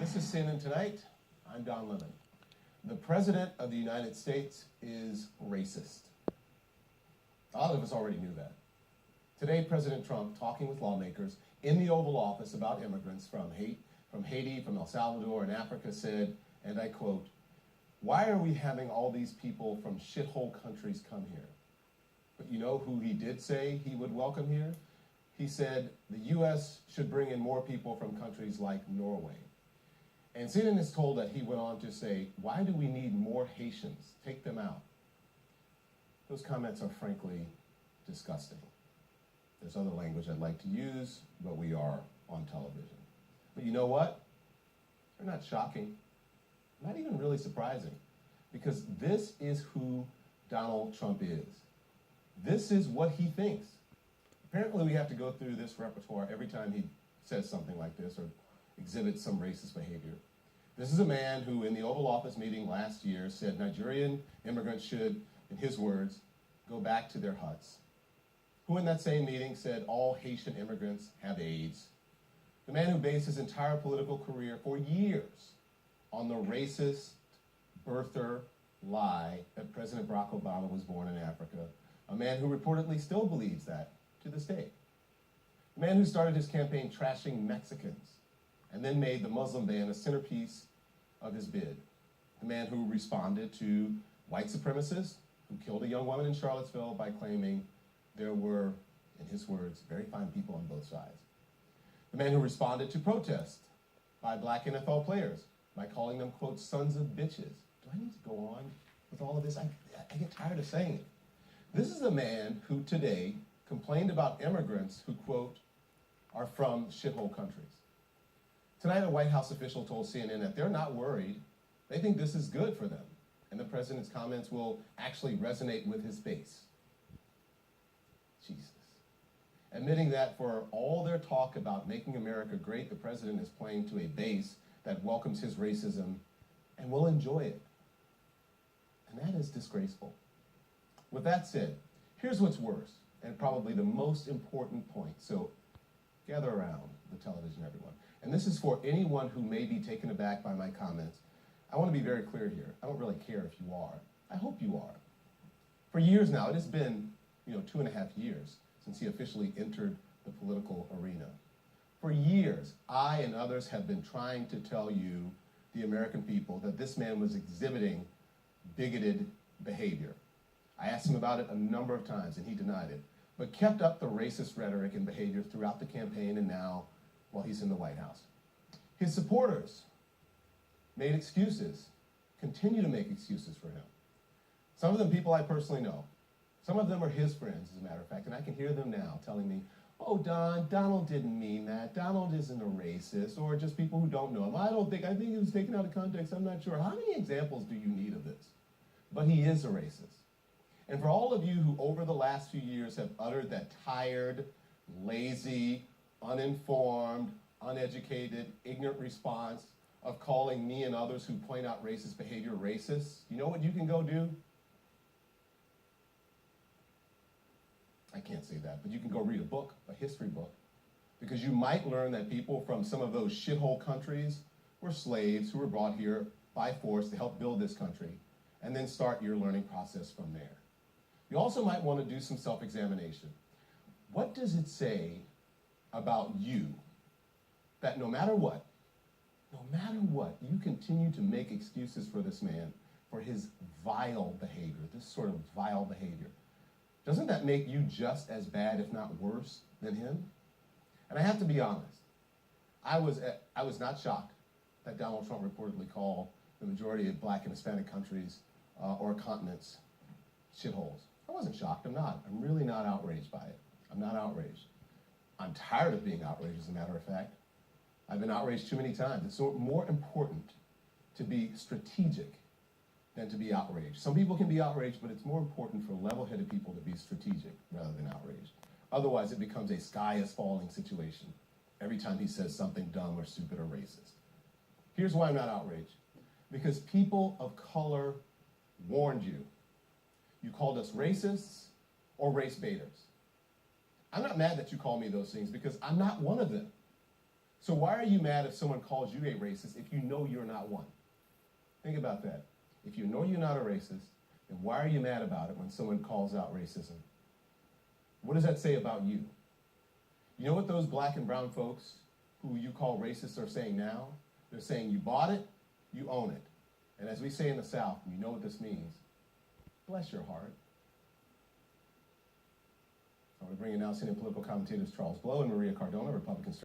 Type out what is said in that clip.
This is CNN Tonight. I'm Don Lemon. The President of the United States is racist. A lot of us already knew that. Today, President Trump, talking with lawmakers in the Oval Office about immigrants from Haiti, from El Salvador, and Africa, said, and I quote, "Why are we having all these people from shithole countries come here?" But you know who he did say he would welcome here? He said the U.S. should bring in more people from countries like Norway. And CNN is told that he went on to say, "Why do we need more Haitians? Take them out." Those comments are frankly disgusting. There's other language I'd like to use, but we are on television. But you know what? They're not shocking, not even really surprising, because this is who Donald Trump is. This is what he thinks. Apparently we have to go through this repertoire every time he says something like this or exhibits some racist behavior. This is a man who, in the Oval Office meeting last year, said Nigerian immigrants should, in his words, go back to their huts. Who in that same meeting said all Haitian immigrants have AIDS. The man who based his entire political career for years on the racist birther lie that President Barack Obama was born in Africa. A man who reportedly still believes that to this day. The man who started his campaign trashing Mexicans and then made the Muslim ban a centerpiece of his bid. The man who responded to white supremacists who killed a young woman in Charlottesville by claiming there were, in his words, very fine people on both sides. The man who responded to protests by black NFL players by calling them, quote, sons of bitches. Do I need to go on with all of this? I get tired of saying it. This is the man who today complained about immigrants who, quote, are from shithole countries. Tonight, a White House official told CNN that they're not worried. They think this is good for them, and the president's comments will actually resonate with his base. Jesus. Admitting that for all their talk about making America great, the president is playing to a base that welcomes his racism and will enjoy it. And that is disgraceful. With that said, here's what's worse, and probably the most important point. So gather around the television, everyone. And this is for anyone who may be taken aback by my comments. I want to be very clear here. I don't really care if you are. I hope you are. For years now, it has been 2.5 years since he officially entered the political arena. For years, I and others have been trying to tell you, the American people, that this man was exhibiting bigoted behavior. I asked him about it a number of times, and he denied it, but kept up the racist rhetoric and behavior throughout the campaign and now while he's in the White House. His supporters made excuses, continue to make excuses for him. Some of them people I personally know. Some of them are his friends, as a matter of fact, and I can hear them now telling me, "Oh, Don, Donald didn't mean that. Donald isn't a racist," or just people who don't know him. I think it was taken out of context. I'm not sure. How many examples do you need of this? But he is a racist. And for all of you who over the last few years have uttered that tired, lazy, uninformed, uneducated, ignorant response of calling me and others who point out racist behavior racists, you know what you can go do? I can't say that, but you can go read a book, a history book, because you might learn that people from some of those shithole countries were slaves who were brought here by force to help build this country, and then start your learning process from there. You also might want to do some self-examination. What does it say about you that no matter what, you continue to make excuses for this man, for his vile behavior, this sort of vile behavior? Doesn't that make you just as bad, if not worse, than him? And I have to be honest, I was not shocked that Donald Trump reportedly called the majority of black and Hispanic countries or continents shitholes. I wasn't shocked. I'm not. I'm really not outraged by it. I'm not outraged. I'm tired of being outraged, as a matter of fact. I've been outraged too many times. It's more important to be strategic than to be outraged. Some people can be outraged, but it's more important for level-headed people to be strategic rather than outraged. Otherwise, it becomes a sky-is-falling situation every time he says something dumb or stupid or racist. Here's why I'm not outraged. Because people of color warned you. You called us racists or race baiters. I'm not mad that you call me those things because I'm not one of them. So why are you mad if someone calls you a racist if you know you're not one? Think about that. If you know you're not a racist, then why are you mad about it when someone calls out racism? What does that say about you? You know what those black and brown folks who you call racists are saying now? They're saying you bought it, you own it. And as we say in the South, you know what this means. Bless your heart. I want to bring in now senior political commentators Charles Blow and Maria Cardona, Republicans.